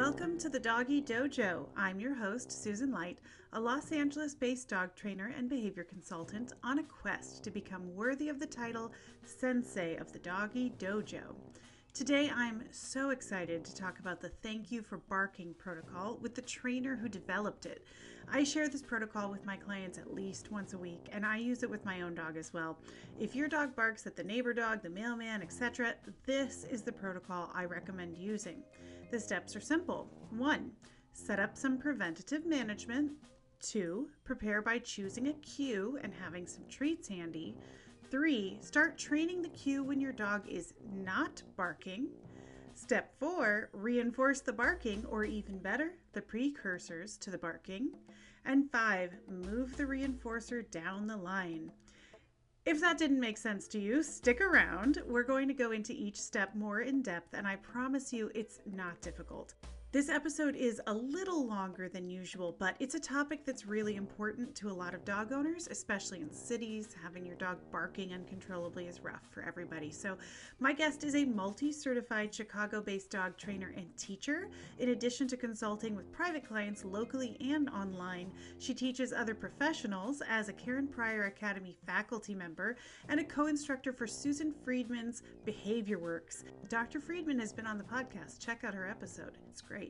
Welcome to the Doggy Dojo. I'm your host, Susan Light, a Los Angeles-based dog trainer and behavior consultant on a quest to become worthy of the title Sensei of the Doggy Dojo. Today, I'm so excited to talk about the Thank You for Barking protocol with the trainer who developed it. I share this protocol with my clients at least once a week, and I use it with my own dog as well. If your dog barks at the neighbor dog, the mailman, etc., this is the protocol I recommend using. The steps are simple. 1. Set up some preventative management. 2. Prepare by choosing a cue and having some treats handy. 3. Start training the cue when your dog is not barking. Step 4. Reinforce the barking, or even better, the precursors to the barking. And 5. Move the reinforcer down the line. If that didn't make sense to you, stick around. We're going to go into each step more in depth, and I promise you it's not difficult. This episode is a little longer than usual, but it's a topic that's really important to a lot of dog owners, especially in cities. Having your dog barking uncontrollably is rough for everybody. So my guest is a multi-certified Chicago-based dog trainer and teacher. In addition to consulting with private clients locally and online, she teaches other professionals as a Karen Pryor Academy faculty member and a co-instructor for Susan Friedman's BehaviorWorks. Dr. Friedman has been on the podcast. Check out her episode. It's great.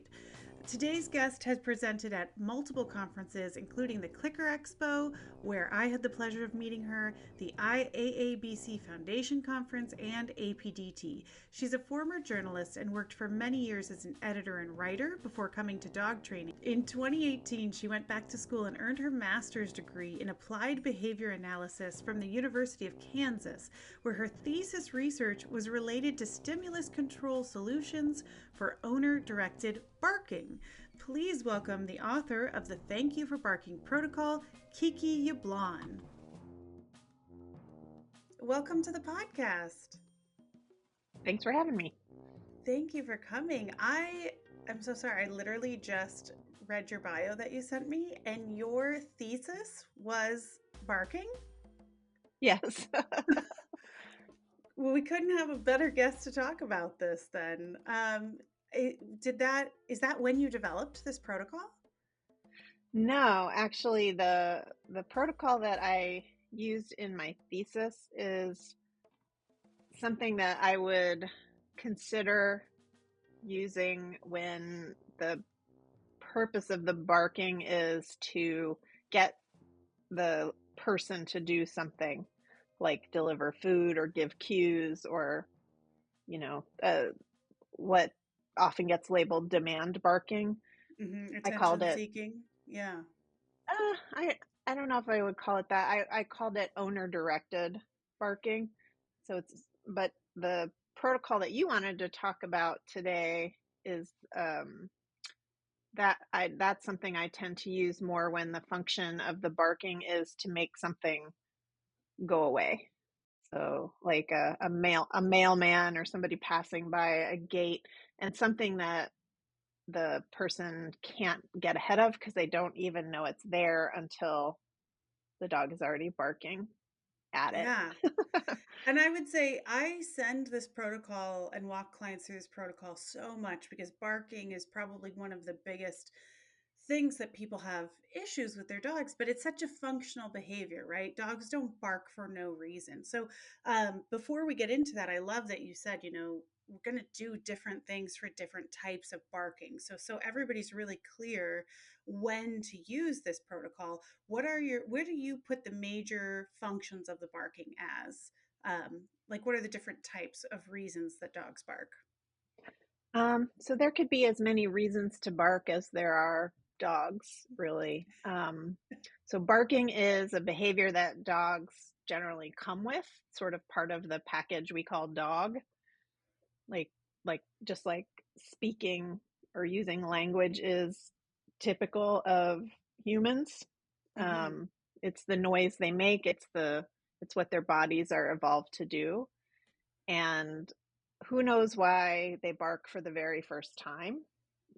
Today's guest has presented at multiple conferences, including the ClickerExpo, where I had the pleasure of meeting her, the IAABC Foundation Conference, and APDT. She's a former journalist and worked for many years as an editor and writer before coming to dog training. In 2018, she went back to school and earned her master's degree in applied behavior analysis from the University of Kansas, where her thesis research was related to stimulus control solutions for owner-directed barking. Please welcome the author of the Thank You for Barking protocol, Kiki Yablon. Welcome to the podcast. Thanks for having me. Thank you for coming. I'm so sorry. I literally just read your bio that you sent me, and your thesis was barking? Yes. Well, we couldn't have a better guest to talk about this then. Is that when you developed this protocol? No, actually the protocol that I used in my thesis is something that I would consider using when the purpose of the barking is to get the person to do something, like deliver food or give cues, or what often gets labeled demand barking. I called Attention it seeking. Yeah. I don't know if I would call it that. I called it owner directed barking. But the protocol that you wanted to talk about today is that's something I tend to use more when the function of the barking is to make something go away. So like a mailman or somebody passing by a gate, and something that the person can't get ahead of because they don't even know it's there until the dog is already barking at it. Yeah. And I would say I send this protocol and walk clients through this protocol so much because barking is probably one of the biggest things that people have issues with their dogs, but it's such a functional behavior, right? Dogs don't bark for no reason. So before we get into that, I love that you said, we're going to do different things for different types of barking. So everybody's really clear when to use this protocol. Where do you put the major functions of the barking as? What are the different types of reasons that dogs bark? So there could be as many reasons to bark as there are dogs, really. So barking is a behavior that dogs generally come with, sort of part of the package we call dog. Just like speaking or using language is typical of humans. Mm-hmm. It's the noise they make. It's what their bodies are evolved to do. And who knows why they bark for the very first time?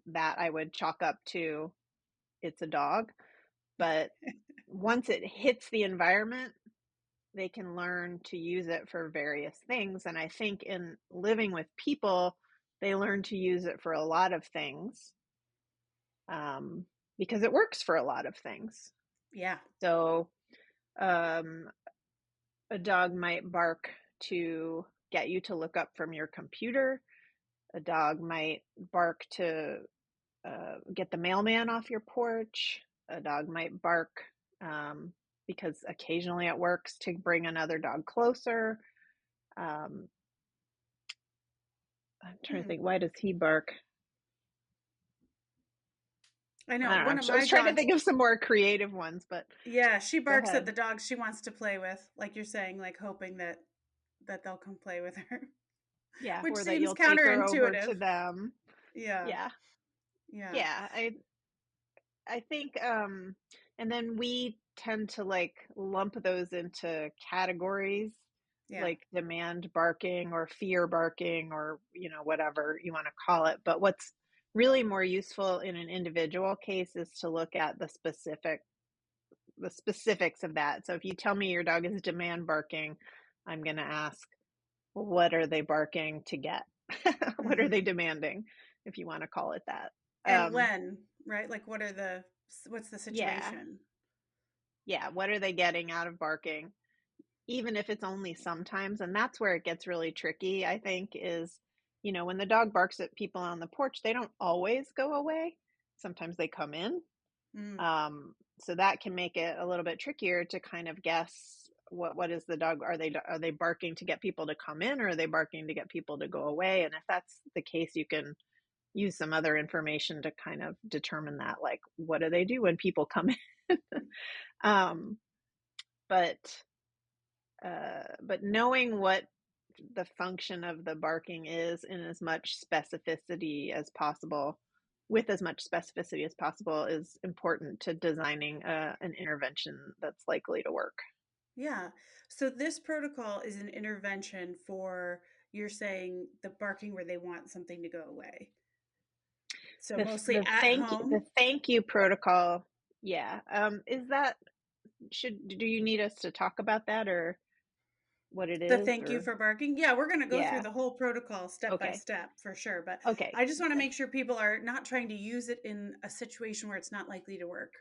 That I would chalk up to it's a dog. But once it hits the environment, they can learn to use it for various things. And I think in living with people, they learn to use it for a lot of things. because it works for a lot of things. Yeah. So um, a dog might bark to get you to look up from your computer. A dog might bark to get the mailman off your porch. A dog might bark because occasionally it works to bring another dog closer. I'm trying to think, why does he bark? I know I don't know. one of I my was trying to dogs. think of some more creative ones, but Yeah, she go barks at ahead. the dogs she wants to play with, like you're saying, like hoping that they'll come play with her, Yeah, which or that seems you'll take her over counterintuitive. to them. Yeah. Yeah. Yeah. Yeah, I think and then we tend to like lump those into categories Yeah. like demand barking or fear barking or whatever you want to call it. But what's really more useful in an individual case is to look at the specifics of that. So if you tell me your dog is demand barking, I'm going to ask, well, what are they barking to get? What are Hmm. they demanding, if you want to call it that? And when, right? Like what's the Yeah, situation? yeah. What are they getting out of barking? Even if it's only sometimes. And that's where it gets really tricky, I think, is, when the dog barks at people on the porch, they don't always go away. Sometimes they come in. Mm. So that can make it a little bit trickier to kind of guess what is the dog. Are they barking to get people to come in, or are they barking to get people to go away? And if that's the case, you can use some other information to kind of determine that, like, what do they do when people come in? um, but but knowing what the function of the barking is in as much specificity as possible, with as much specificity as possible, is important to designing an intervention that's likely to work. Yeah. So this protocol is an intervention for, you're saying, the barking where they want something to go away. So The mostly the at thank you protocol, yeah. Is that should do you need us to talk about that, or what it the is, thank you or for barking. Yeah, we're going to go through yeah? the whole protocol step by Okay. step for sure. But Okay. I just want to Good. make sure people are not trying to use it in a situation where it's not likely to work.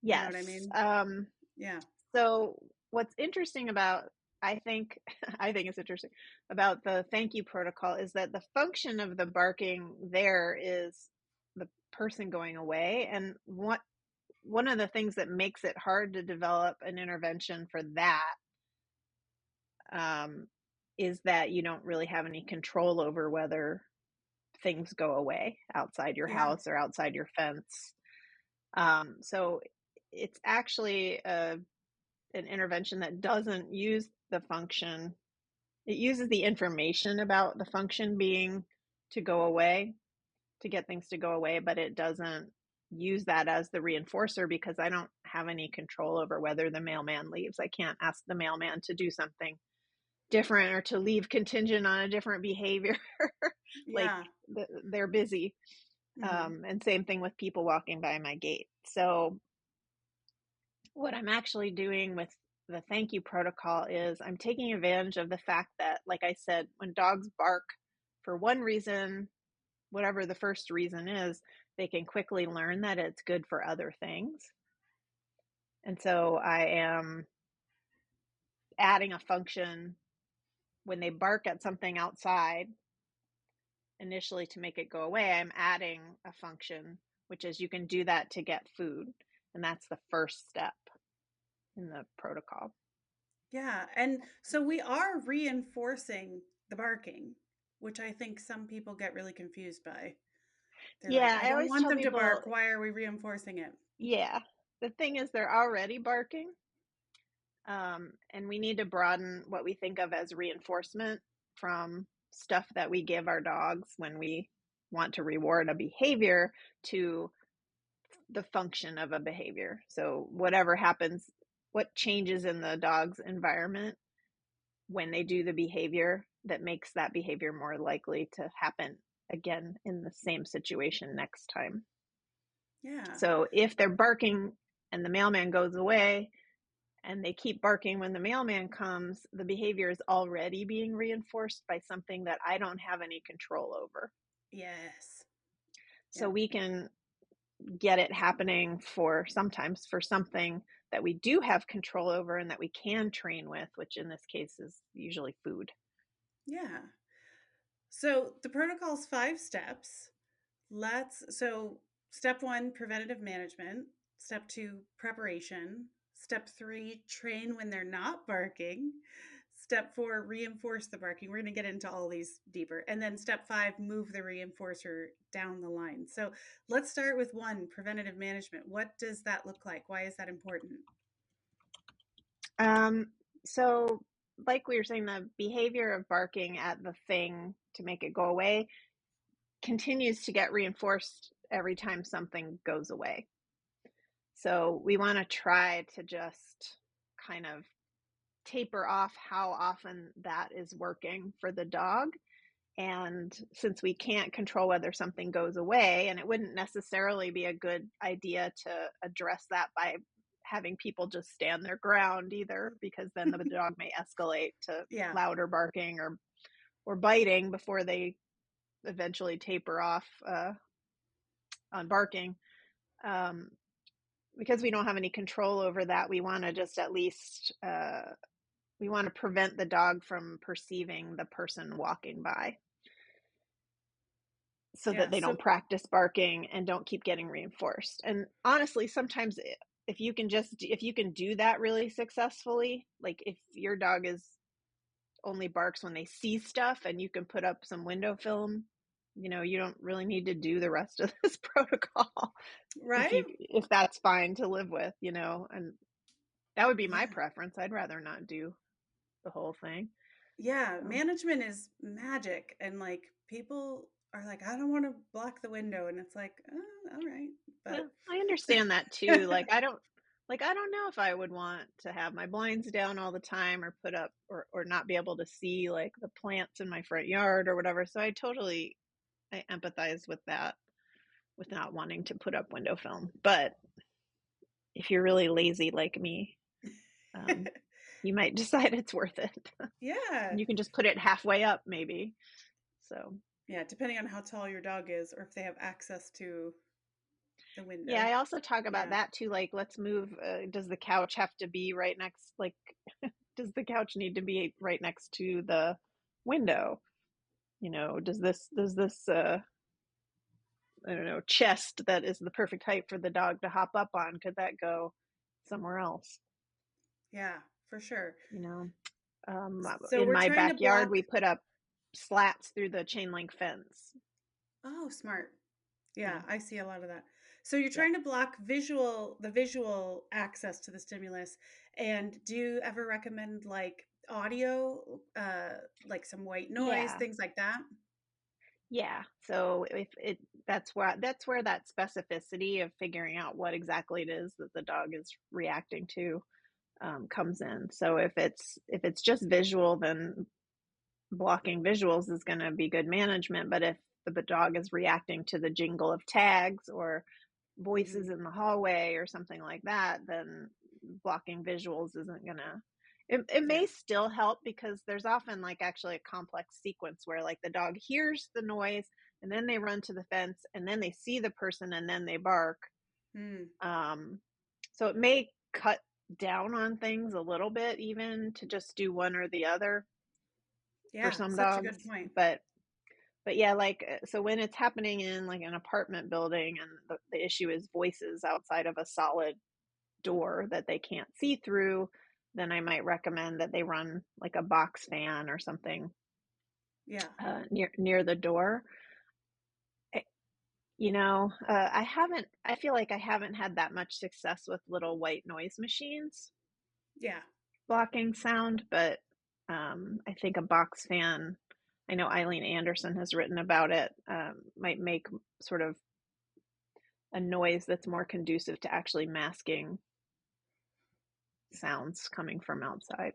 You know what I Yes. mean? Yeah. So what's interesting about, I think, I think it's interesting about the thank you protocol is that the function of the barking there is the person going away. And one of the things that makes it hard to develop an intervention for that um, is that you don't really have any control over whether things go away outside your Yeah. house or outside your fence. So it's actually an intervention that doesn't use the function. It uses the information about the function being to go away, to get things to go away, but it doesn't use that as the reinforcer because I don't have any control over whether the mailman leaves. I can't ask the mailman to do something different or to leave contingent on a different behavior. Like Yeah. they're busy. Hmm. And same thing with people walking by my gate. So what I'm actually doing with the thank you protocol is I'm taking advantage of the fact that, like I said, when dogs bark for one reason, whatever the first reason is, they can quickly learn that it's good for other things. And so I am adding a function when they bark at something outside initially to make it go away. I'm adding a function, which is you can do that to get food. And that's the first step in the protocol. Yeah. And so we are reinforcing the barking, which I think some people get really confused by. They're like, Yeah, I I don't always want tell them to people, bark. Why are we reinforcing it? yeah, the thing is they're already barking. And we need to broaden what we think of as reinforcement from stuff that we give our dogs when we want to reward a behavior to the function of a behavior. So whatever happens, what changes in the dog's environment when they do the behavior that makes that behavior more likely to happen again in the same situation next time. Yeah. So if they're barking and the mailman goes away and they keep barking when the mailman comes, the behavior is already being reinforced by something that I don't have any control over. Yes. So Yeah. we can get it happening sometimes for something that we do have control over and that we can train with, which in this case is usually food. Yeah. So the protocol's 5 steps. So step 1, preventative management. Step 2, preparation. Step 3, train when they're not barking. Step 4, reinforce the barking. We're going to get into all these deeper. And then step 5, move the reinforcer down the line. So let's start with 1, preventative management. What does that look like? Why is that important? So like we were saying, the behavior of barking at the thing to make it go away continues to get reinforced every time something goes away. So we want to try to just kind of taper off how often that is working for the dog. And since we can't control whether something goes away, and it wouldn't necessarily be a good idea to address that by having people just stand their ground either, because then the dog may escalate to Yeah. louder barking or biting before they eventually taper off on barking. Because we don't have any control over that, we want to just at least we want to prevent the dog from perceiving the person walking by, so that they don't practice barking and don't keep getting reinforced. And honestly, sometimes if you can do that really successfully, like if your dog only barks when they see stuff and you can put up some window film, you don't really need to do the rest of this protocol. Right? If that's fine to live with, and that would be my Yeah. preference. I'd rather not do the whole thing. Yeah, management is magic. And like people are like, I don't want to block the window. And it's like, oh, all right. Yeah, But I understand that too. I don't know if I would want to have my blinds down all the time or put up or not be able to see like the plants in my front yard or whatever. So I empathize with that, with not wanting to put up window film. But if you're really lazy like me, you might decide it's worth it. yeah. And you can just put it halfway up maybe. So Yeah, depending on how tall your dog is or if they have access to the window. yeah, I also talk about Yeah. that too. Like, let's move. Does the couch have to be right next? Like, does the couch need to be right next to the window? Does this I don't know, chest that is the perfect height for the dog to hop up on, could that go somewhere else? Yeah, for sure. So In we're my trying to backyard, block. we put up slats through the chain link fence. Oh, smart. Yeah, Yeah, I see a lot of that. So you're yeah, trying to block the visual access to the stimulus. And do you ever recommend like audio, like some white noise, yeah. things like that? Yeah. So if it that's where that specificity of figuring out what exactly it is that the dog is reacting to comes in. So if it's just visual, then blocking visuals is going to be good management. But if the dog is reacting to the jingle of tags or Hmm. voices in the hallway or something like that, then blocking visuals isn't gonna. It Yeah. may still help because there's often like actually a complex sequence where like the dog hears the noise and then they run to the fence and then they see the person and then they bark. Mm. Um, so it may cut down on things a little bit even to just do one or the other for Yeah, some such a dogs, good point. but yeah, like so when it's happening in like an apartment building and the issue is voices outside of a solid door that they can't see through, then I might recommend that they run like a box fan or something Yeah. near the door. I- I feel like I haven't had that much success with little white noise machines Yeah. blocking sound, but I think a box fan, I know Eileen Anderson has written about it, might make sort of a noise that's more conducive to actually masking sounds coming from outside.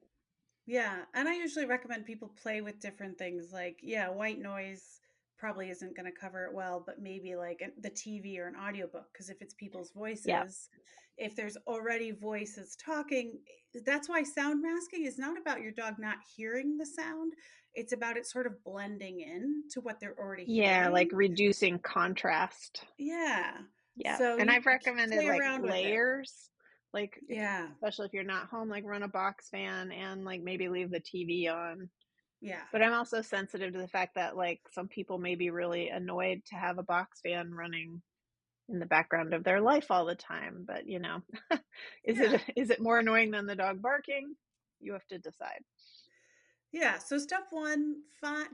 Yeah, and I usually recommend people play with different things. Like, yeah, white noise probably isn't going to cover it well, but maybe like the TV or an audiobook. Because if it's people's Yeah. voices, if there's already voices talking, that's why sound masking is not about your dog not hearing the sound. It's about it sort of blending in to what they're already Yeah, like hearing. reducing contrast. Yeah. Yeah. So And you I've recommended play like around with it. layers, like if, Yeah. especially if you're not home, like run a box fan and like maybe leave the TV on. Yeah. But I'm also sensitive to the fact that like some people may be really annoyed to have a box fan running in the background of their life all the time. But you know, Yeah. is it more annoying than the dog barking? You have to decide. Yeah. So step one,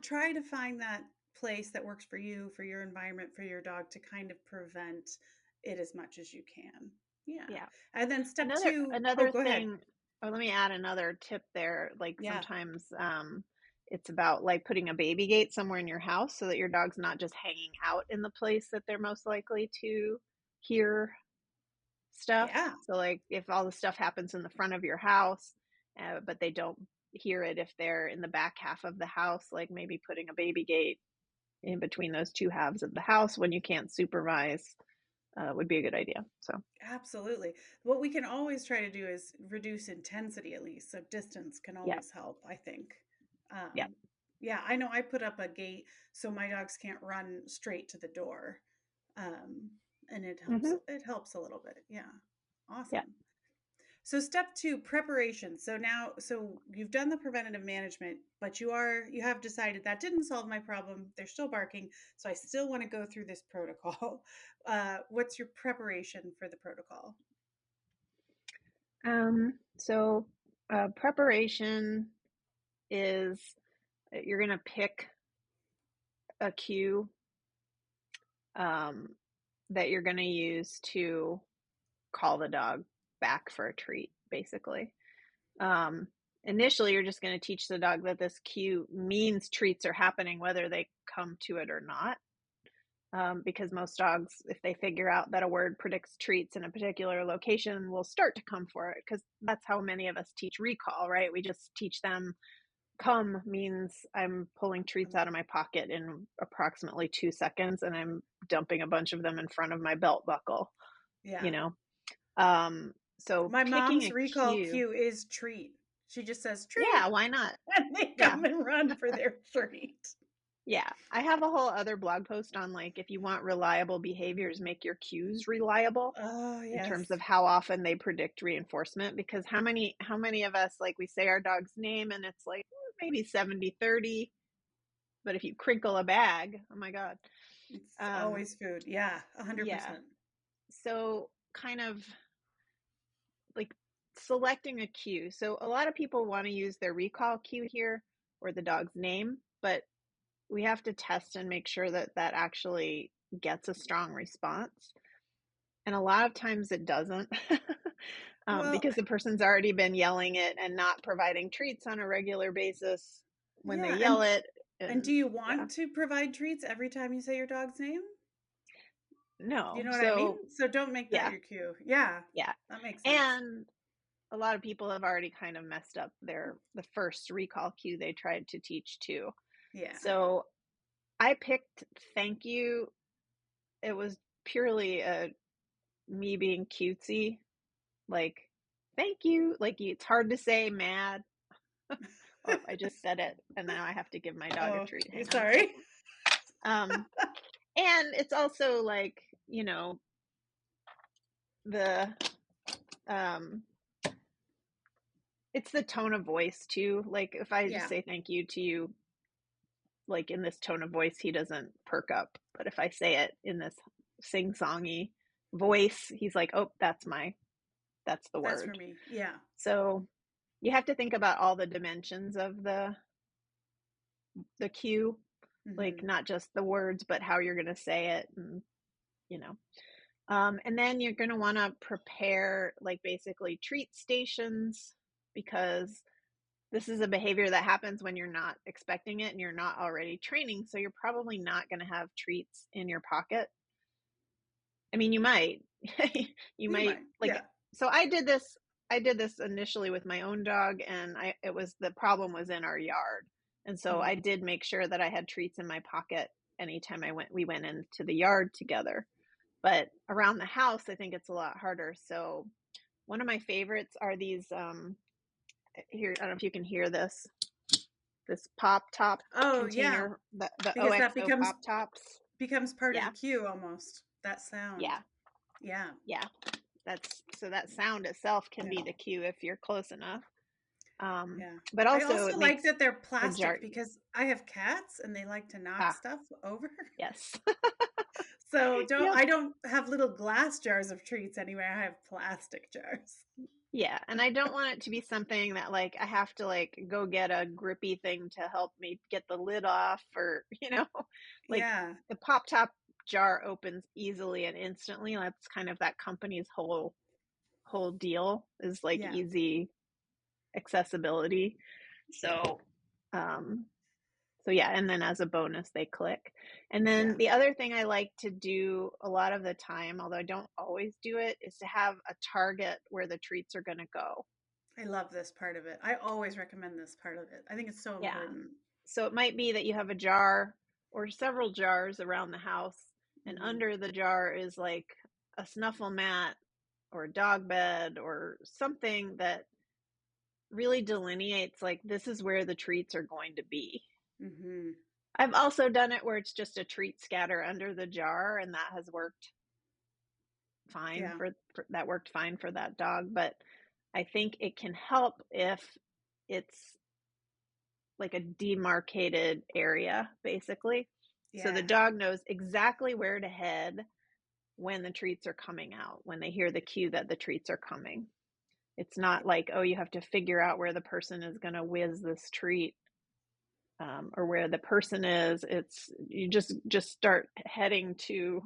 try to find that place that works for you, for your environment, for your dog to kind of prevent it as much as you can. Yeah. Yeah. And then step Another two, oh, another go ahead. thing, or let me add another tip there. Like Yeah. sometimes it's about like putting a baby gate somewhere in your house so that your dog's not just hanging out in the place that they're most likely to hear stuff. Yeah. So like if all the stuff happens in the front of your house, but they don't hear it if they're in the back half of the house, like maybe putting a baby gate in between those two halves of the house when you can't supervise would be a good idea. So Absolutely. What we can always try to do is reduce intensity at least. So distance can yeah, always help, I think. yeah. Yeah, I know I put up a gate so my dogs can't run straight to the door. Um, and Hmm. it helps a little bit. Yeah. Yeah. Awesome. So step two, preparation. So you've done the preventative management, but you have decided that didn't solve my problem. They're still barking, so I still want to go through this protocol. What's your preparation for the protocol? So preparation is you're going to pick a cue um, that you're going to use to call the dog back for a treat, basically. Um, Initially, you're just going to teach the dog that this cue means treats are happening, whether they come to it or not. Because most dogs, if they figure out that a word predicts treats in a particular location, will start to come for it because that's how many of us teach recall, right? We just teach them come means I'm pulling treats out of my pocket in approximately 2 seconds and I'm dumping a bunch of them in front of my belt buckle, Yeah. you know? So My picking mom's a recall cue, cue is treat. She just says yeah, treat why not? and they Yeah. come and run for their treat. Yeah, I have a whole other blog post on like if you want reliable behaviors, make your cues reliable Oh, in terms yes. of how often they predict reinforcement because how many of us like we say our dog's name and it's like maybe 70-30, but if you crinkle a bag, oh my god. It's Um always food. Yeah, yeah. 100%. So kind of like selecting a cue. So a lot of people want to use their recall cue here or the dog's name, but we have to test and make sure that that actually gets a strong response. And a lot of times it doesn't Well, because the person's already been yelling it and not providing treats on a regular basis when they yeah, yell it. and do And you yeah, want to provide treats every time you say your dog's name? You no. know what I mean? So So don't make that yeah, your cue. Yeah, yeah. that makes sense. And a lot of people have already kind of messed up the first recall cue they tried to teach too. Yeah. So I picked thank you. It was purely me being cutesy, like thank you. Like it's hard to say mad. Oh, I just said it, and now I have to give my dog a Oh, treat. Hang on a sorry. second. Um, and it's also like the um, it's the tone of voice too. Like if I just Yeah. say thank you to you, like in this tone of voice, he doesn't perk up. But if I say it in this sing-songy voice, he's like, oh, that's the That's for word. me. Yeah. So you have to think about all the dimensions of the cue, like Hmm. not just the words, but how you're going to say it, and you know. And then you're going to want to prepare like basically treat stations because this is a behavior that happens when you're not expecting it and you're not already training. So you're probably not going to have treats in your pocket. I mean, you might, you You might might. like, Yeah. so I did this initially with my own dog and it was, the problem was in our yard. And so I Mm. did make sure that I had treats in my pocket anytime we went into the yard together. But around the house, I think it's a lot harder. So one of my favorites are these, here, I don't know if you can hear this pop top Oh, yeah. container, the Because that OXO pop tops. becomes part of the Yeah. cue almost. That sound. Yeah. Yeah, so that sound itself can be Yeah. the cue if you're close enough. Yeah. But I also also it like makes that they're a jar. plastic because I have cats and they like to knock Ah, stuff over. yes. So Yep. I don't have little glass jars of treats anyway. I have plastic jars. Yeah, and I don't want it to be something that like I have to like go get a grippy thing to help me get the lid off, or like Yeah. the pop top jar opens easily and instantly. That's kind of that company's whole deal, is like Yeah. easy accessibility. So um so yeah, and then as a bonus they click. And Yeah. then the other thing I like to do a lot of the time, although I don't always do it, is to have a target where the treats are going to go. I love this part of it. I always recommend this part of it. I think it's so Yeah. important. So it might be that you have a jar or several jars around the house, and Hmm. under the jar is like a snuffle mat or a dog bed or something that really delineates like this is where the treats are going to be. Hmm. I've also done it where it's just a treat scatter under the jar, and that has worked fine Yeah. that worked fine for that dog. But I think it can help if it's like a demarcated area, basically. So the Yeah. dog knows exactly where to head when the treats are coming out, when they hear the cue that the treats are coming. It's not like, oh, you have to figure out where the person is going to whiz this treat, or where the person is. It's you just start heading to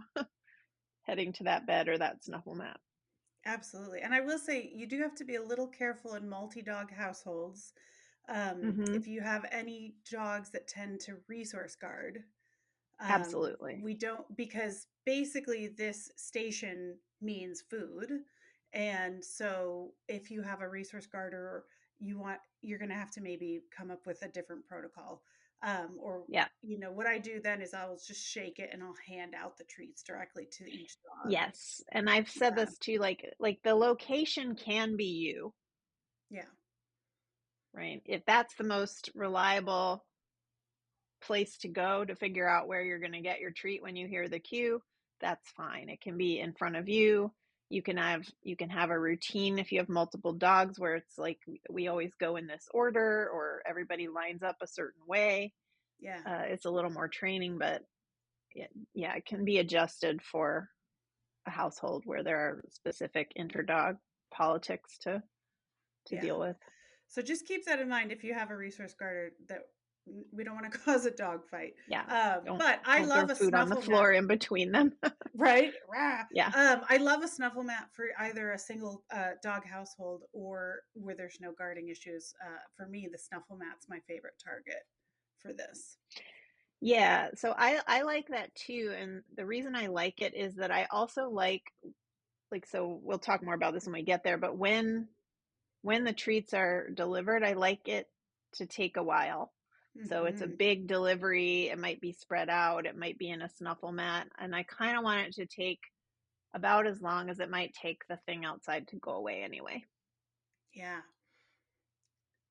that bed or that snuffle mat. Absolutely. And I will say you do have to be a little careful in multi-dog households. Mm-hmm. If you have any dogs that tend to resource guard, Absolutely. we don't, because basically this station means food. And so if you have a resource guarder, you're going to have to maybe come up with a different protocol. Or, Yeah. what I do then is I'll just shake it and I'll hand out the treats directly to each dog. Yes. And I've said Yeah. this too, like the location can be you, Yeah. right? If that's the most reliable place to go to figure out where you're going to get your treat when you hear the cue, that's fine. It can be in front of you. You can have a routine if you have multiple dogs where it's like we always go in this order, or everybody lines up a certain way. Yeah. It's a little more training, but it can be adjusted for a household where there are specific interdog politics to Yeah. deal with. So just keep that in mind if you have a resource guarder, that we don't want to cause a dog fight. Yeah. But I Don't throw love a food on the snuffle mat, floor in between them. right? Rah. Yeah. I love a snuffle mat for either a single dog household or where there's no guarding issues. For me, the snuffle mat's my favorite target for this. Yeah, so I like that too, and the reason I like it is that I also like so we'll talk more about this when we get there, but when the treats are delivered, I like it to take a while. So it's a Hmm. big delivery, it might be spread out, it might be in a snuffle mat, and I kind of want it to take about as long as it might take the thing outside to go away anyway. Yeah.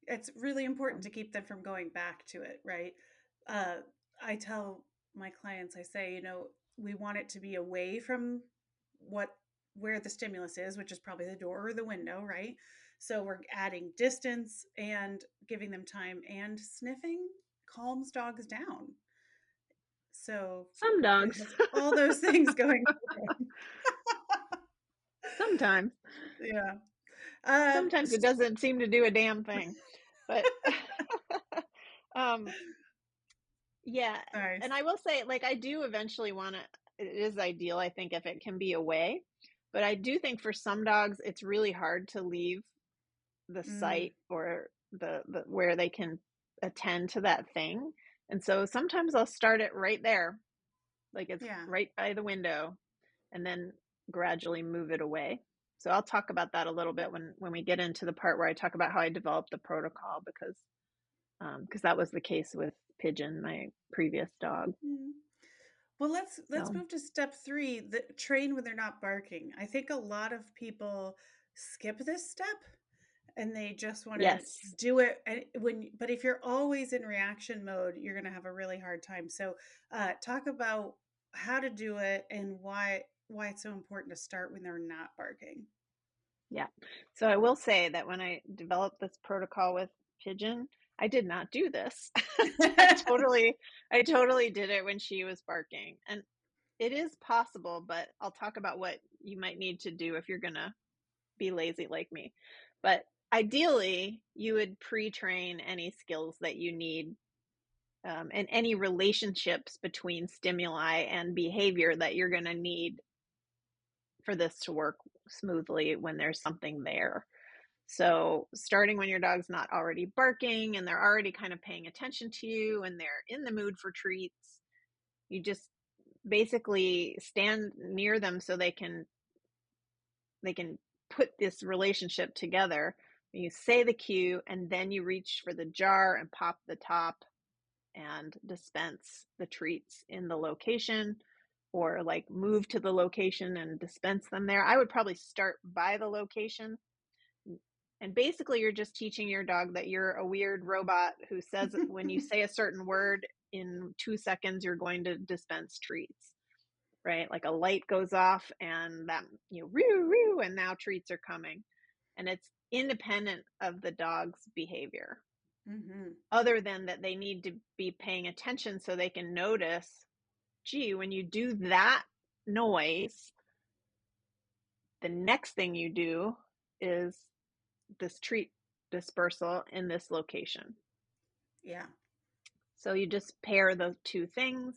It's really important to keep them from going back to it, right? Uh, I tell my clients, I say, we want it to be away from what where the stimulus is, which is probably the door or the window, right? So we're adding distance and giving them time, and sniffing calms dogs down. So Some it dogs. has all those things going for it. Sometimes. Yeah. Sometimes it doesn't seem to do a damn thing. But um yeah, Nice. and I will say, like, I do eventually want to. It is ideal, I think, if it can be away. But I do think for some dogs, it's really hard to leave the Mm, site or the where they can attend to that thing. And so sometimes I'll start it right there, like it's yeah. right by the window, and then gradually move it away. So I'll talk about that a little bit when we get into the part where I talk about how I developed the protocol, because that was the case with Pigeon, my previous dog. Mm. Well, let's So move to step 3, the train when they're not barking. I think a lot of people skip this step and they just want to yes, do it but if you're always in reaction mode, you're going to have a really hard time. So, talk about how to do it and why why it's so important to start when they're not barking. Yeah. So I will say that when I developed this protocol with Pigeon, I did not do this. I totally I totally did it when she was barking. And it is possible, but I'll talk about what you might need to do if you're going to be lazy like me. But ideally, you would pre-train any skills that you need, and any relationships between stimuli and behavior that you're going to need for this to work smoothly when there's something there. So, starting when your dog's not already barking and they're already kind of paying attention to you and they're in the mood for treats, you just basically stand near them so they can put this relationship together. You say the cue and then you reach for the jar and pop the top and dispense the treats in the location, or like move to the location and dispense them there. I would probably start by the location. And basically, you're just teaching your dog that you're a weird robot who says when you say a certain word in 2 seconds, you're going to dispense treats, right? Like a light goes off and that, roo, roo, and now treats are coming. And it's independent of the dog's behavior, other than that they need to be paying attention so they can notice, gee, when you do that noise, the next thing you do is this treat dispersal in this location. Yeah. So you just pair those two things,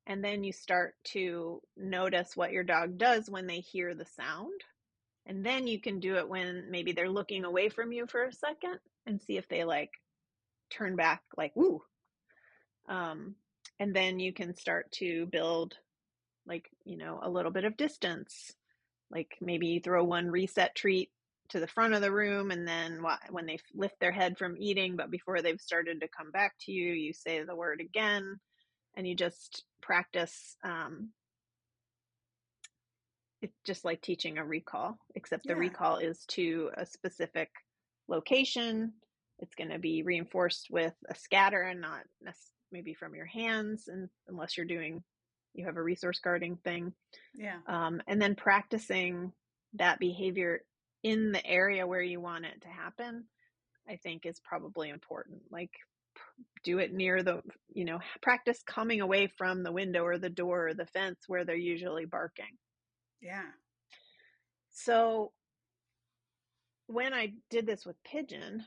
and then you start to notice what your dog does when they hear the sound. And then you can do it when maybe they're looking away from you for a second and see if they like turn back like, woo. And then you can start to build like, a little bit of distance. Like maybe you throw one reset treat to the front of the room, and then when they lift their head from eating, but before they've started to come back to you, you say the word again, and you just practice. It's just like teaching a recall, except the recall is to a specific location. It's going to be reinforced with a scatter and not maybe from your hands, and unless you have a resource guarding thing. Yeah. And then practicing that behavior in the area where you want it to happen, I think is probably important. Like do it near practice coming away from the window or the door or the fence where they're usually barking. Yeah. So when I did this with Pigeon,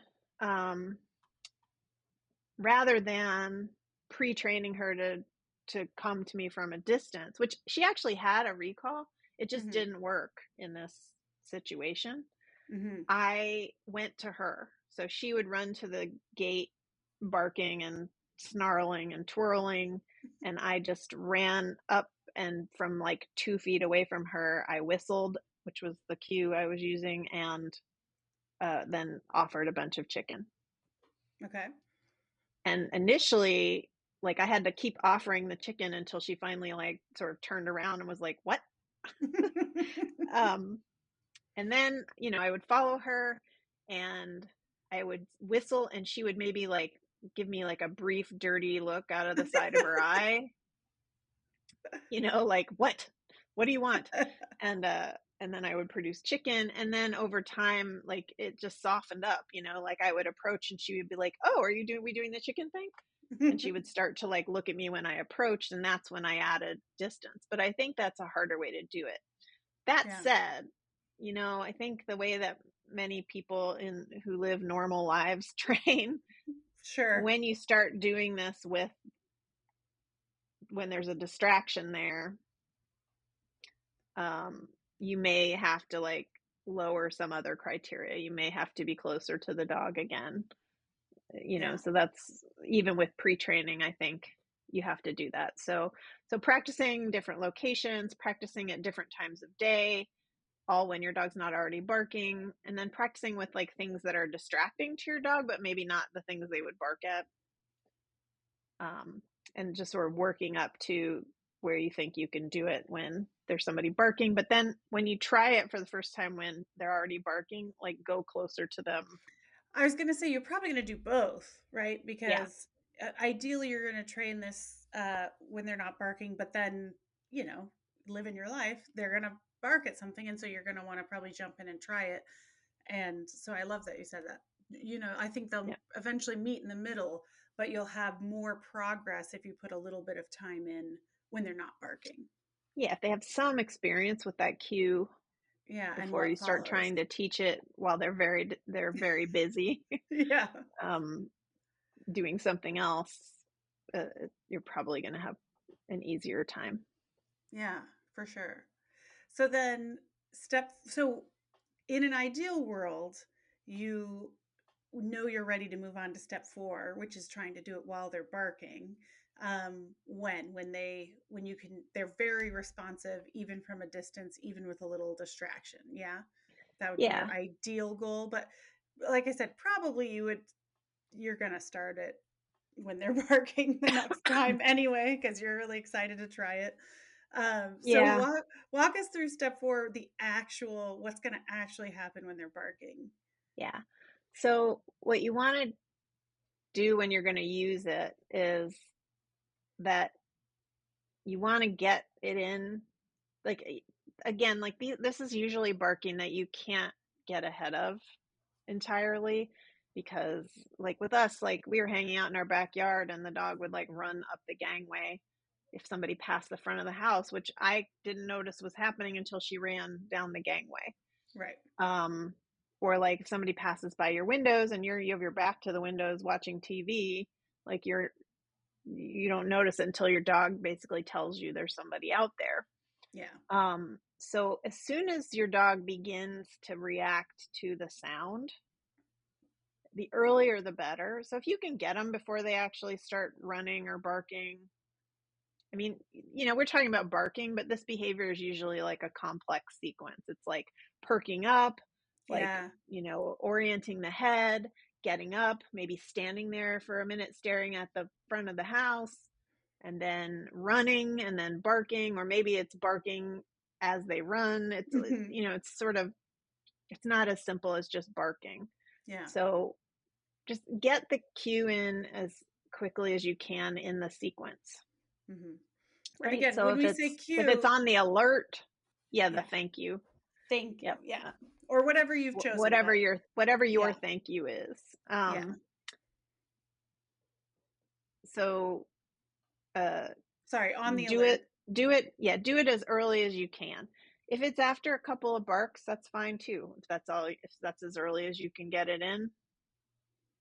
rather than pre-training her to come to me from a distance, which she actually had a recall, it just didn't work in this situation. I went to her. So she would run to the gate barking and snarling and twirling, and I just ran up, and from like 2 feet away from her, I whistled, which was the cue I was using, and then offered a bunch of chicken. Okay. And initially, like I had to keep offering the chicken until she finally like sort of turned around and was like, "What?" And then, I would follow her and I would whistle, and she would maybe like give me like a brief dirty look out of the side of her eye. Like, what do you want? And then I would produce chicken, and then over time, like it just softened up, like I would approach and she would be like, "Oh, we doing the chicken thing?" And she would start to like look at me when I approached, and that's when I added distance. But I think that's a harder way to do it. That said, I think the way that many people who live normal lives train, when you start doing this when there's a distraction there, you may have to like lower some other criteria. You may have to be closer to the dog again, so that's even with pre-training, I think you have to do that. So practicing different locations, practicing at different times of day, all when your dog's not already barking, and then practicing with like things that are distracting to your dog, but maybe not the things they would bark at. And just sort of working up to where you think you can do it when there's somebody barking. But then when you try it for the first time when they're already barking, like go closer to them. I was going to say, you're probably going to do both, right? Because ideally you're going to train this when they're not barking, but then, living your life, they're going to bark at something. And so you're going to want to probably jump in and try it. And so I love that you said that. I think they'll Yeah. eventually meet in the middle, but you'll have more progress if you put a little bit of time in when they're not barking. Yeah, if they have some experience with that cue Yeah, and before you what start follows. trying to teach it while they're very busy Yeah. doing something else, you're probably going to have an easier time. Yeah, for sure. So then so in an ideal world, you know you're ready to move on to step 4, which is trying to do it while they're barking. When you can, they're very responsive even from a distance, even with a little distraction. Yeah, that would be Yeah. your ideal goal. But like I said, probably you're gonna start it when they're barking the next time anyway, because you're really excited to try it. So Yeah. walk us through step 4, what's going to actually happen when they're barking. Yeah. So what you want to do when you're going to use it is that you want to get it in, like, again, like this is usually barking that you can't get ahead of entirely, because like with us, like we were hanging out in our backyard and the dog would like run up the gangway if somebody passed the front of the house, which I didn't notice was happening until she ran down the gangway. Right. Or like if somebody passes by your windows and you have your back to the windows watching TV, like you don't notice it until your dog basically tells you there's somebody out there. Yeah. So as soon as your dog begins to react to the sound, the earlier the better. So if you can get them before they actually start running or barking, I mean, we're talking about barking, but this behavior is usually like a complex sequence. It's like perking up, like, Yeah. orienting the head, getting up, maybe standing there for a minute, staring at the front of the house, and then running and then barking, or maybe it's barking as they run. It's, it's sort of, it's not as simple as just barking. Yeah. So just get the cue in as quickly as you can in the sequence. Mm-hmm. And Right. again, So when if we say it's cue, on the alert, the yeah, thank you. thank you. Yep. Yeah. Or whatever you've chosen. Whatever your Yeah. thank you is. Yeah. So Sorry, on the do alert. do it as early as you can. If it's after a couple of barks, that's fine too. If that's as early as you can get it in,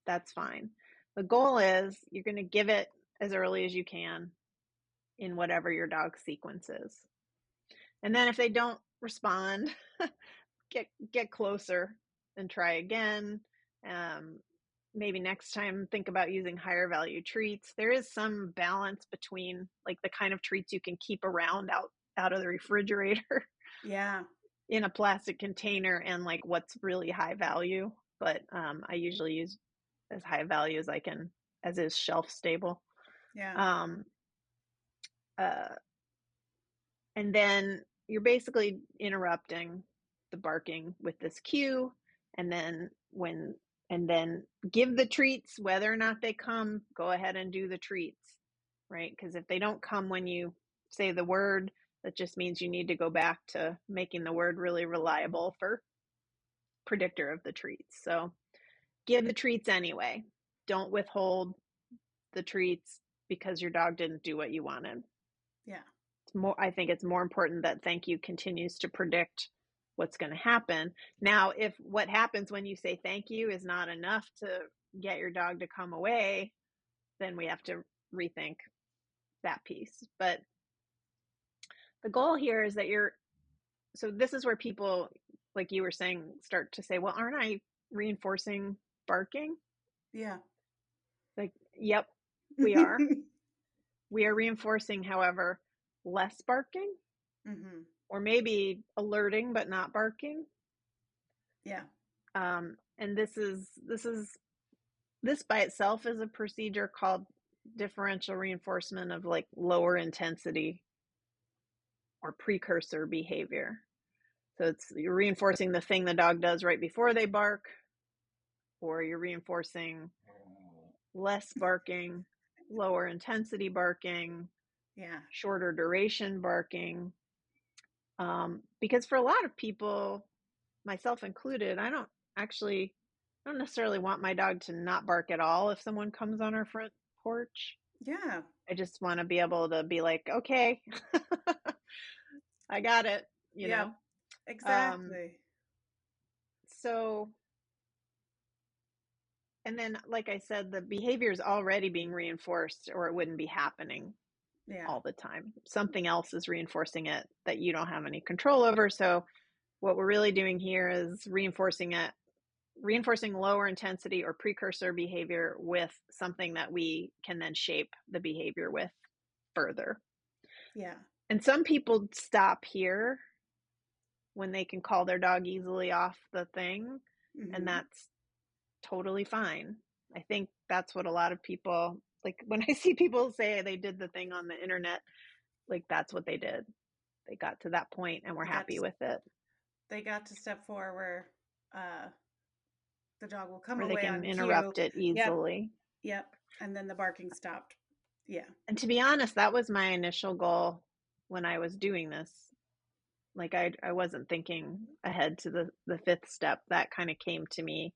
that's fine. The goal is you're going to give it as early as you can in whatever your dog's sequence is. And then if they don't respond, get closer and try again. Maybe next time think about using higher value treats. There is some balance between like the kind of treats you can keep around out of the refrigerator Yeah. in a plastic container and like what's really high value. But I usually use as high value as I can, as is shelf stable. Yeah. Um, and then you're basically interrupting the barking with this cue, and then give the treats. Whether or not they come, go ahead and do the treats, right? Because if they don't come when you say the word, that just means you need to go back to making the word really reliable for predictor of the treats. So give the treats anyway. Don't withhold the treats because your dog didn't do what you wanted. Yeah. I think it's more important that thank you continues to predict what's going to happen. Now, if what happens when you say thank you is not enough to get your dog to come away, then we have to rethink that piece. But the goal here is that so this is where people, like you were saying, start to say, well, aren't I reinforcing barking? Yeah. Like, yep, we are. We are reinforcing, however, less barking, Mm-hmm. or maybe alerting but not barking. Yeah. And this by itself is a procedure called differential reinforcement of like lower intensity or precursor behavior. So you're reinforcing the thing the dog does right before they bark, or you're reinforcing less barking, lower intensity barking, Yeah. shorter duration barking. Because for a lot of people, myself included, I don't necessarily want my dog to not bark at all if someone comes on our front porch. Yeah. I just want to be able to be like, okay, I got it, you Yep. know? Exactly. So, and then, like I said, the behavior is already being reinforced or it wouldn't be happening Yeah. all the time. Something else is reinforcing it that you don't have any control over. So what we're really doing here is reinforcing lower intensity or precursor behavior with something that we can then shape the behavior with further. Yeah. And some people stop here when they can call their dog easily off the thing, and that's totally fine. I think that's what a lot of people, like when I see people say they did the thing on the internet, like that's what they did. They got to that point and were happy with it. They got to step 4 where the dog will come Where they away can on interrupt cue. it easily. Yep. And then the barking stopped. Yeah. And to be honest, that was my initial goal when I was doing this. Like I wasn't thinking ahead to the 5th step. That kind of came to me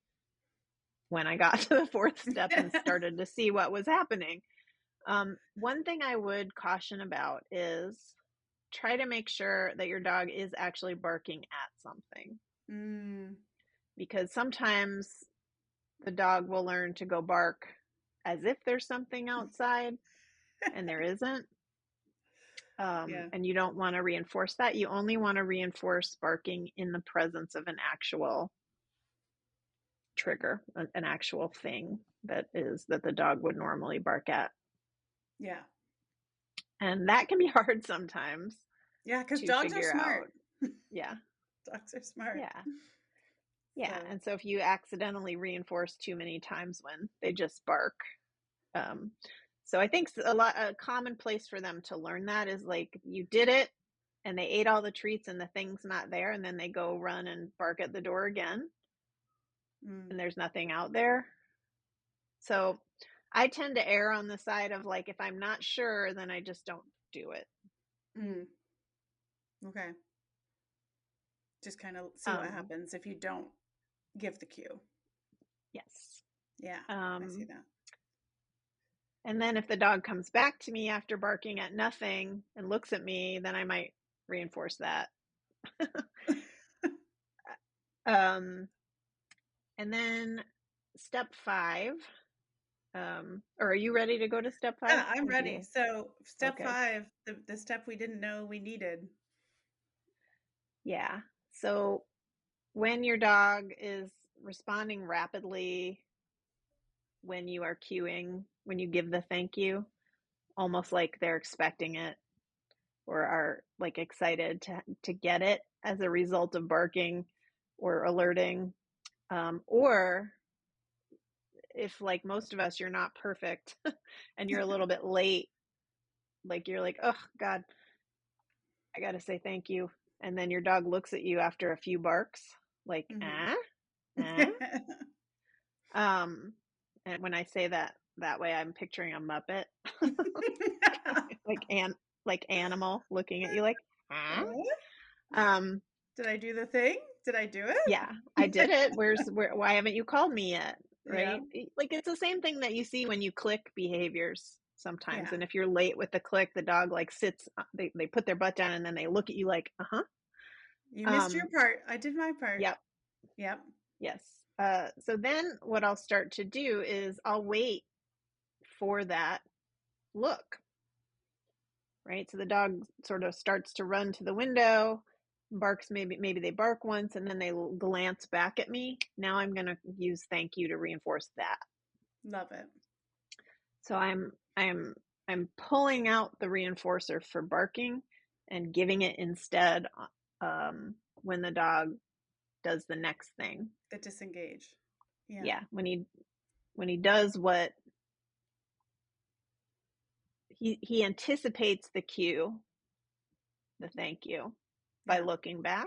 when I got to the 4th step and started to see what was happening. One thing I would caution about is try to make sure that your dog is actually barking at something. Because sometimes the dog will learn to go bark as if there's something outside and there isn't. And you don't want to reinforce that. You only want to reinforce barking in the presence of an actual trigger, an actual thing that the dog would normally bark at. Yeah. And that can be hard sometimes. Yeah, because dogs are smart. Yeah. Dogs are smart. Yeah. Yeah. And so if you accidentally reinforce too many times when they just bark. So I think a common place for them to learn that is like you did it and they ate all the treats and the thing's not there. And then they go run and bark at the door again. And there's nothing out there. So I tend to err on the side of like, if I'm not sure, then I just don't do it. Okay. Just kind of see what happens if you don't give the cue. Yes. Yeah, I see that. And then if the dog comes back to me after barking at nothing and looks at me, then I might reinforce that. And then step 5, or are you ready to go to step 5? Yeah, I'm ready. So step 5, the step we didn't know we needed. Yeah. So when your dog is responding rapidly, when you are cueing, when you give the thank you, almost like they're expecting it or are like excited to get it as a result of barking or alerting, or if like most of us, you're not perfect and you're a little bit late, like you're like, oh God, I got to say thank you. And then your dog looks at you after a few barks, like, and when I say that way, I'm picturing a Muppet, like animal looking at you like, Did I do the thing? Did I do it? Yeah, I did it. Why haven't you called me yet? Right? Yeah. Like it's the same thing that you see when you click behaviors sometimes. Yeah. And if you're late with the click, the dog like sits, they put their butt down and then they look at you like, You missed your part. I did my part. Yep. Yes. So then what I'll start to do is I'll wait for that look. Right? So the dog sort of starts to run to the window, barks, maybe they bark once and then they glance back at me. Now I'm going to use thank you to reinforce that. Love it. So I'm pulling out the reinforcer for barking and giving it instead when the dog does the next thing. The disengage. Yeah. When he does what he anticipates the cue, the thank you, by looking back.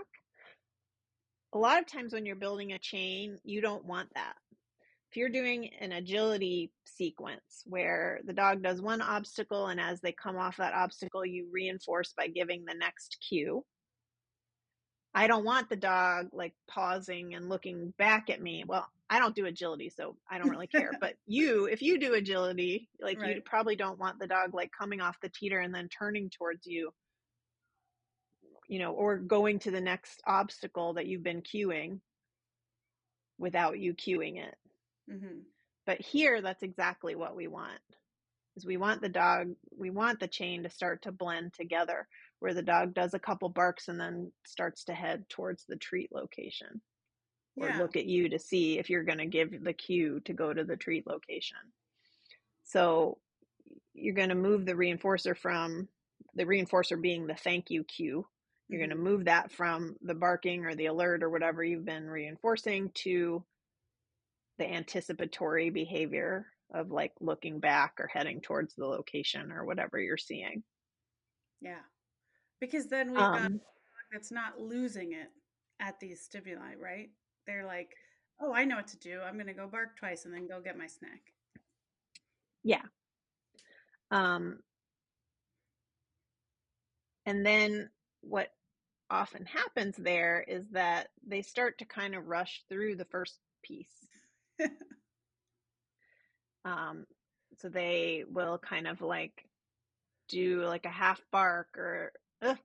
A lot of times when you're building a chain, you don't want that. If you're doing an agility sequence where the dog does one obstacle and as they come off that obstacle, you reinforce by giving the next cue, I don't want the dog like pausing and looking back at me. Well, I don't do agility, so I don't really care. But if you do agility, like you Right. probably don't want the dog like coming off the teeter and then turning towards you, or going to the next obstacle that you've been cueing without you cueing it. Mm-hmm. But here, that's exactly what we want. Is we want the chain to start to blend together, where the dog does a couple barks and then starts to head towards the treat location, or Yeah. look at you to see if you're going to give the cue to go to the treat location. So you're going to move the reinforcer from the reinforcer being the thank you cue. You're going to move that from the barking or the alert or whatever you've been reinforcing to the anticipatory behavior of like looking back or heading towards the location or whatever you're seeing. Yeah. Because then we've got that's not losing it at these stimuli, right? They're like, oh, I know what to do. I'm going to go bark twice and then go get my snack. Yeah. And then what often happens there is that they start to kind of rush through the first piece. So they will kind of like do like a half bark or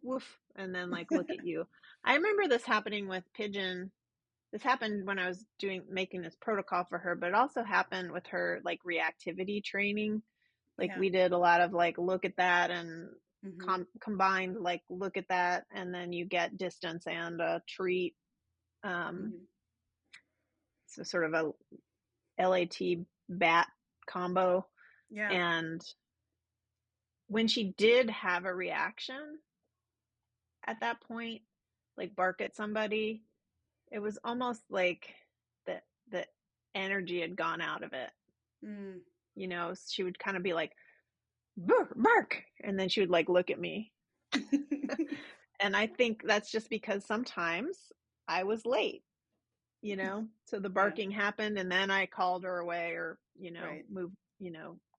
woof, and then like look at you. I remember this happening with Pigeon. This happened when I was making this protocol for her, but it also happened with her like reactivity training. Like Yeah. we did a lot of like look at that and Mm-hmm. combined like look at that, and then you get distance and a treat. So sort of a LAT bat combo. Yeah. And when she did have a reaction at that point, like bark at somebody, it was almost like the energy had gone out of it. Mm. She would kind of be like, bark, and then she would like look at me. And I think that's just because sometimes I was late, so the barking happened and then I called her away or, Right. moved,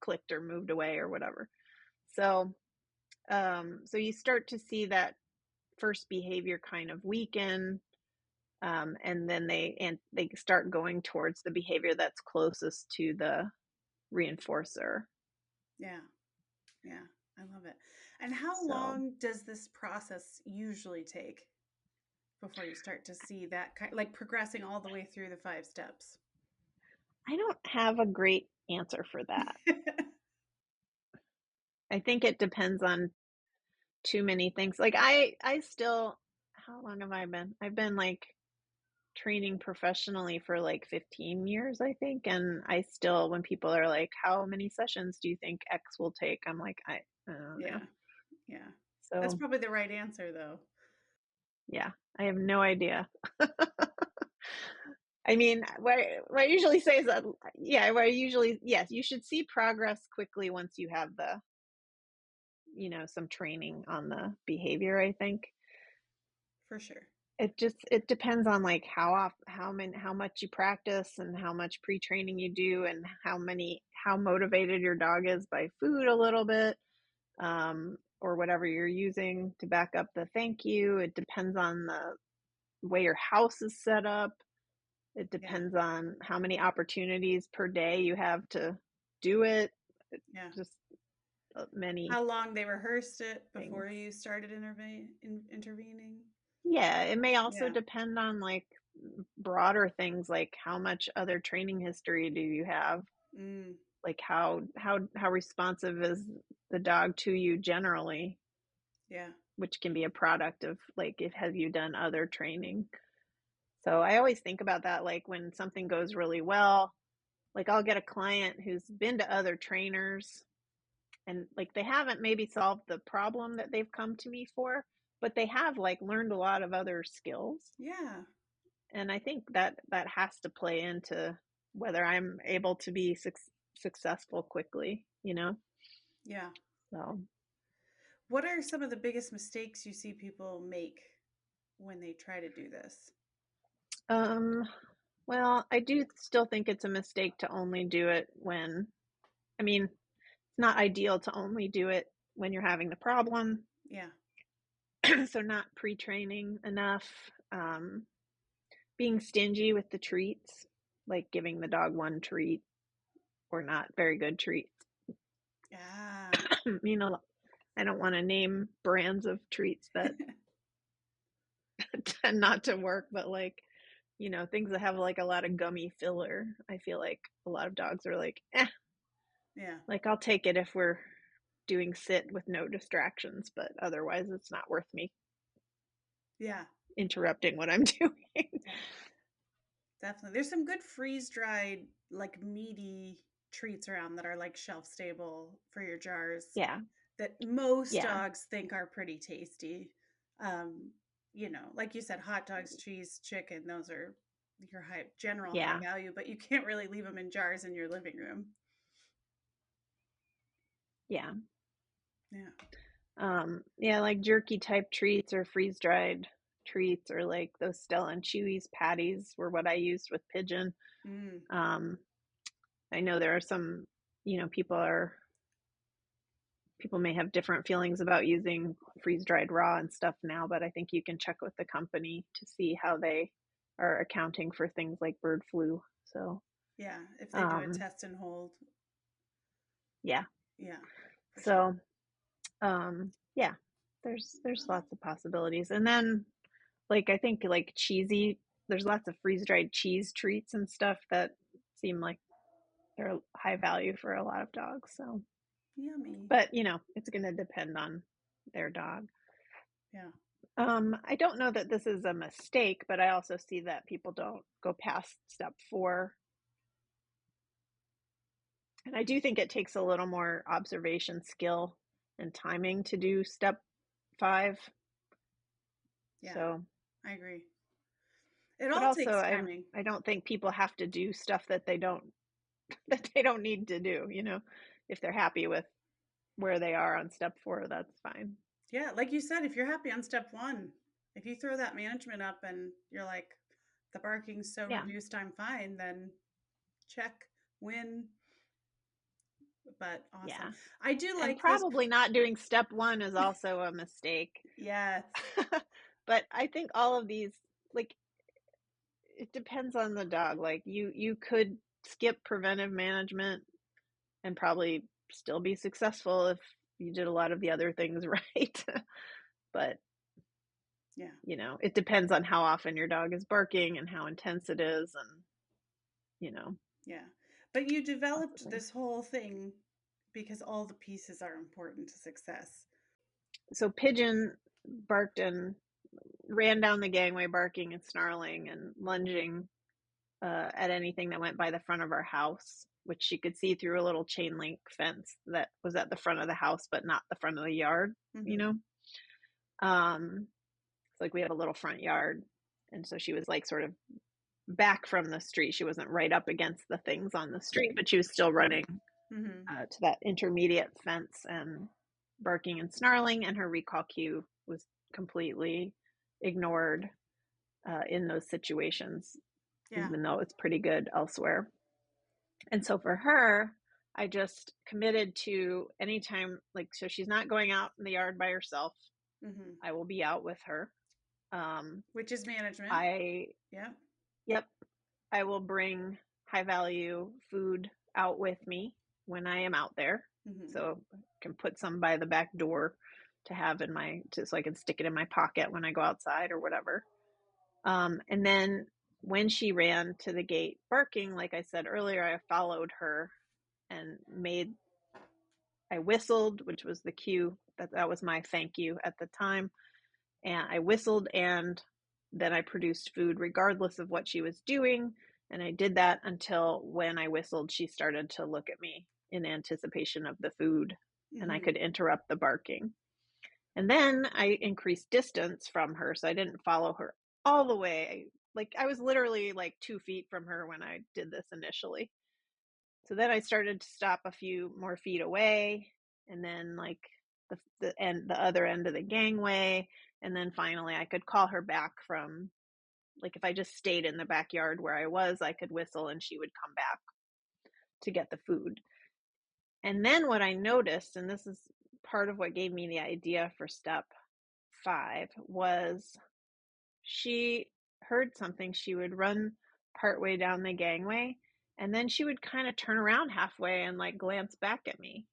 clicked or moved away or whatever. So, so you start to see that first behavior kind of weaken. And then they start going towards the behavior that's closest to the reinforcer. Yeah. Yeah. I love it. And how So long does this process usually take before you start to see that like progressing all the way through the 5 steps? I don't have a great answer for that. I think it depends on too many things. Like I still, how long have I been? I've been like training professionally for like 15 years, I think. And I still, when people are like, how many sessions do you think X will take? I'm like, I don't know. Yeah. Yeah. That's So probably the right answer though. yeah, I have no idea. I mean, what I usually say is that, yeah, yes, you should see progress quickly once you have some training on the behavior, I think. For sure. It depends on like how much you practice and how much pre-training you do and how motivated your dog is by food a little bit, or whatever you're using to back up the thank you. It depends on the way your house is set up. It Yeah. depends on how many opportunities per day you have to do it. It's Yeah. just many How long they rehearsed it things. before you started intervening? Yeah, it may also Yeah. depend on like broader things like how much other training history do you have? Mm. Like how responsive is the dog to you generally, Yeah. which can be a product of like if have you done other training. So I always think about that, like when something goes really well, like I'll get a client who's been to other trainers and like they haven't maybe solved the problem that they've come to me for, but they have like learned a lot of other skills. Yeah. And I think that has to play into whether I'm able to be successful quickly. Yeah. So What are some of the biggest mistakes you see people make when they try to do this? well, I do still think it's a mistake to only do it when, I mean, it's not ideal to only do it when you're having the problem. Yeah. So not pre-training enough, being stingy with the treats, like giving the dog one treat or not very good treats. Yeah. You know, I don't want to name brands of treats that tend not to work, but like, you know, things that have like a lot of gummy filler. I feel like a lot of dogs are like, Yeah. like I'll take it if we're doing sit with no distractions, but otherwise it's not worth me Yeah. interrupting what I'm doing. Yeah. Definitely. There's some good freeze-dried, like meaty treats around that are like shelf stable for your jars Yeah. that most Yeah. dogs think are pretty tasty. Um, you know, like you said, hot dogs, cheese, chicken, those are your general high Yeah. value, but you can't really leave them in jars in your living room. Yeah. Yeah. Yeah, like jerky type treats or freeze dried treats or like those Stella and Chewy's patties were what I used with Pigeon. Mm. Um, I know there are some, you know, people may have different feelings about using freeze dried raw and stuff now, but I think you can check with the company to see how they are accounting for things like bird flu. So, Yeah. If they do a um, test and hold. yeah. Yeah, for sure. So, yeah, there's lots of possibilities. And then like I think like cheesy, there's lots of freeze-dried cheese treats and stuff that seem like they're high value for a lot of dogs. So, Yummy. but you know, it's going to depend on their dog. Yeah. I don't know that this is a mistake, but I also see that people don't go past step 4. And I do think it takes a little more observation skill and timing to do step 5. Yeah. So, I agree. It but all also takes timing. I don't think people have to do stuff that they don't need to do, you know. If they're happy with where they are on step 4, that's fine. Yeah, like you said, if you're happy on step 1, if you throw that management up and you're like, the barking's so Yeah. reduced, I'm fine, then check, win. But awesome. Yeah. I do And like this. probably not doing step 1 is also a mistake. Yes. But I think all of these, like, it depends on the dog. Like you could skip preventive management and probably still be successful if you did a lot of the other things right. But Yeah. you know, it depends on how often your dog is barking and how intense it is, and you know. Yeah. But you Lots of developed things. this whole thing because all the pieces are important to success. So Pigeon barked and ran down the gangway barking and snarling and lunging at anything that went by the front of our house, which she could see through a little chain link fence that was at the front of the house, but not the front of the yard, you know? It's like we have a little front yard. And so she was like sort of back from the street. She wasn't right up against the things on the street, but she was still running to that intermediate fence and barking and snarling. And her recall cue was completely ignored in those situations, Yeah. even though it's pretty good elsewhere. And so for her, I just committed to anytime, like, so she's not going out in the yard by herself. I will be out with her. Which is management. Yeah. Yep. I will bring high value food out with me when I am out there. So I can put some by the back door to have in my, so I can stick it in my pocket when I go outside or whatever. And then when she ran to the gate barking, like I said earlier, I followed her and I whistled, which was the cue. That was my thank you at the time. And I whistled, and then I produced food regardless of what she was doing. And I did that until when I whistled, she started to look at me in anticipation of the food, and I could interrupt the barking. And then I increased distance from her, so I didn't follow her all the way. Like I was literally like 2 feet from her when I did this initially. So then I started to stop a few more feet away, and then like the other end of the gangway, and then finally I could call her back from, like, if I just stayed in the backyard where I was, I could whistle and she would come back to get the food. And then what I noticed, and this is part of what gave me the idea for step 5 was she heard something. She would run partway down the gangway, and then she would kind of turn around halfway and like glance back at me.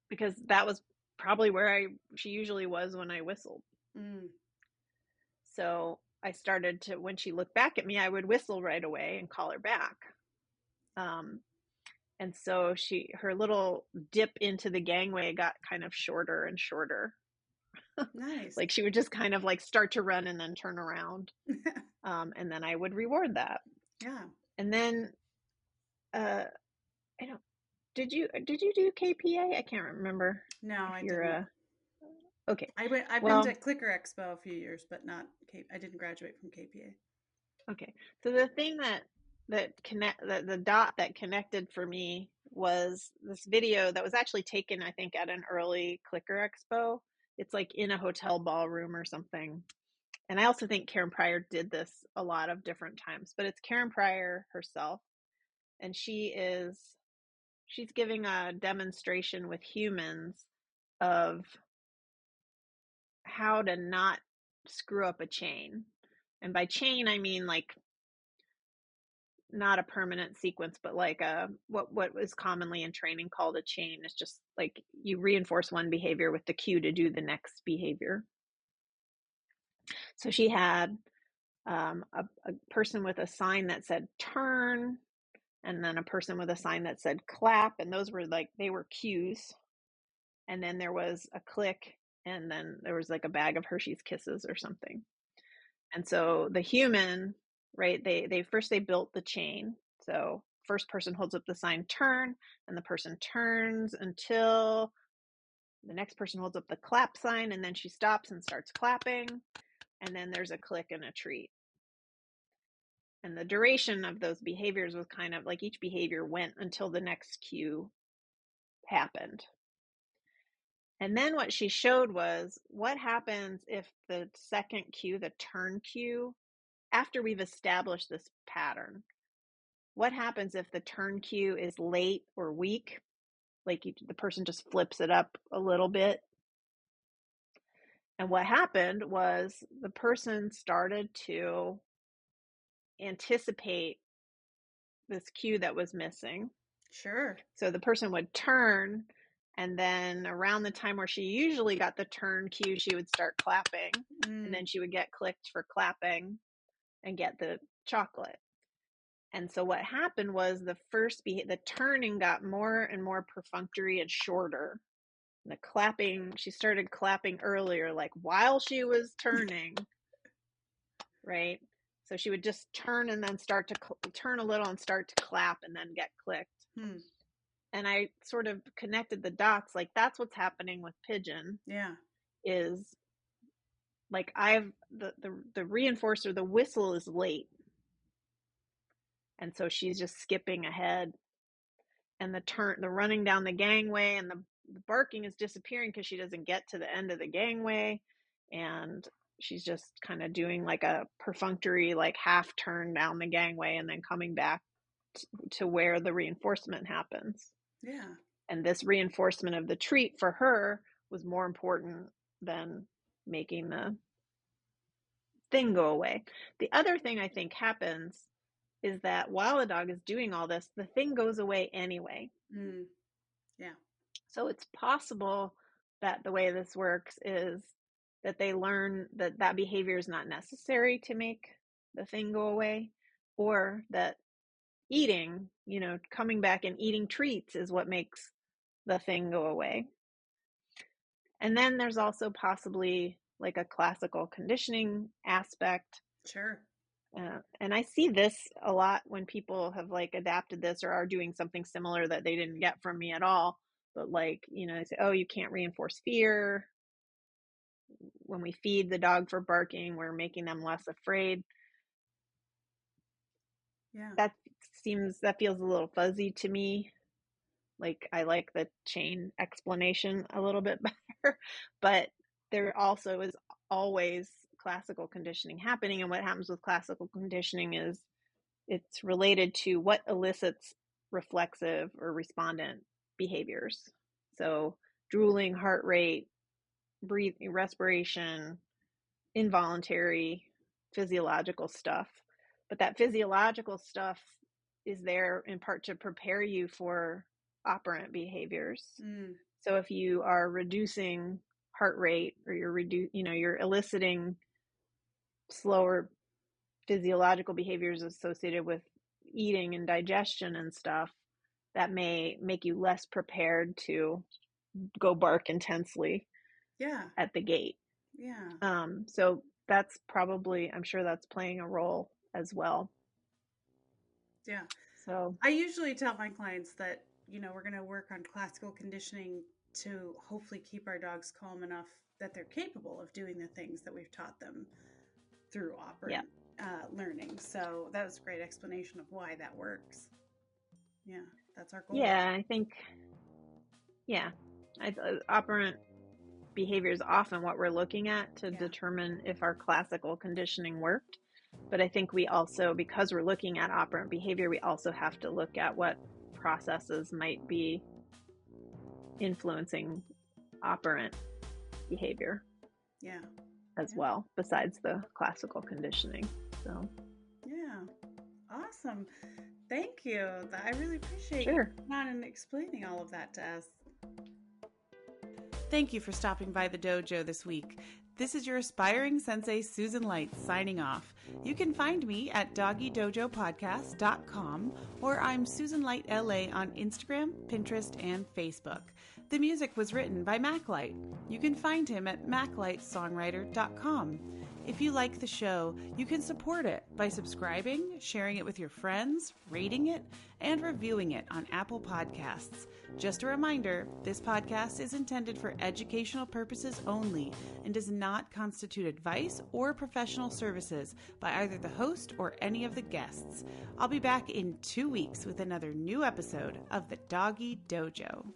Because that was probably where she usually was when I whistled. So I started to, when she looked back at me, I would whistle right away and call her back. And so her little dip into the gangway got kind of shorter and shorter. Nice. Like she would just kind of like start to run and then turn around. And then I would reward that. Yeah. And then, did you do KPA? I can't remember. No, I didn't. Okay. I've been to ClickerExpo a few years, but not I didn't graduate from KPA. Okay. So the thing the dot that connected for me was this video that was actually taken, I think, at an early ClickerExpo. It's like in a hotel ballroom or something. And I also think Karen Pryor did this a lot of different times, but it's Karen Pryor herself. And she's giving a demonstration with humans of how to not screw up a chain. And by chain, I mean like not a permanent sequence, but like what is commonly in training called a chain. It's just like you reinforce one behavior with the cue to do the next behavior. So she had a person with a sign that said turn, and then a person with a sign that said clap, and those were like, they were cues. And then there was a click, and then there was like a bag of Hershey's Kisses or something. And so the human, right, they first built the chain. So first person holds up the sign turn, and the person turns until the next person holds up the clap sign, and then she stops and starts clapping, and then there's a click and a treat. And the duration of those behaviors was kind of like each behavior went until the next cue happened. And then what she showed was what happens if the second cue, the turn cue, after we've established this pattern, what happens if the turn cue is late or weak? Like the person just flips it up a little bit. And what happened was the person started to anticipate this cue that was missing. Sure. So the person would turn, and then around the time where she usually got the turn cue, she would start clapping, and then she would get clicked for clapping and get the chocolate. And so what happened was the turning got more and more perfunctory and shorter. And the clapping, she started clapping earlier, like while she was turning, right? So she would just turn and then start to turn a little and start to clap and then get clicked. And I sort of connected the dots, like that's what's happening with pigeon. Yeah. Is like the reinforcer, the whistle is late. And so she's just skipping ahead. And the running down the gangway and the barking is disappearing because she doesn't get to the end of the gangway. And she's just kind of doing like a perfunctory, like half turn down the gangway and then coming back to where the reinforcement happens. Yeah. And this reinforcement of the treat for her was more important than making the thing go away. The other thing I think happens is that while the dog is doing all this, the thing goes away anyway. Yeah. So it's possible that the way this works is that they learn that behavior is not necessary to make the thing go away, or that eating, coming back and eating treats is what makes the thing go away. And then there's also possibly like a classical conditioning aspect. Sure. And I see this a lot when people have like adapted this or are doing something similar that they didn't get from me at all. But like, they say, oh, you can't reinforce fear. When we feed the dog for barking, we're making them less afraid. Yeah. That feels a little fuzzy to me. Like I like the chain explanation a little bit better, but there also is always classical conditioning happening. And what happens with classical conditioning is it's related to what elicits reflexive or respondent behaviors. So drooling, heart rate, breathing, respiration, involuntary, physiological stuff. But that physiological stuff is there in part to prepare you for operant behaviors. So if you are reducing heart rate, or you're eliciting slower physiological behaviors associated with eating and digestion and stuff, that may make you less prepared to go bark intensely at the gate. So that's probably, I'm sure that's playing a role as well. Yeah. So I usually tell my clients that, we're going to work on classical conditioning to hopefully keep our dogs calm enough that they're capable of doing the things that we've taught them through operant learning. So that was a great explanation of why that works. Yeah, that's our goal. Yeah, I think, operant behavior is often what we're looking at to determine if our classical conditioning worked. But I think we also, because we're looking at operant behavior, we also have to look at what processes might be influencing operant behavior as well, besides the classical conditioning. So awesome. Thank you. I really appreciate you coming on and explaining all of that to us. Thank you for stopping by the dojo this week. This is your aspiring sensei, Susan Light, signing off. You can find me at doggydojopodcast.com, or I'm Susan Light LA on Instagram, Pinterest, and Facebook. The music was written by MacLight. You can find him at maclightsongwriter.com. If you like the show, you can support it by subscribing, sharing it with your friends, rating it, and reviewing it on Apple Podcasts. Just a reminder, this podcast is intended for educational purposes only and does not constitute advice or professional services by either the host or any of the guests. I'll be back in 2 weeks with another new episode of the Doggy Dojo.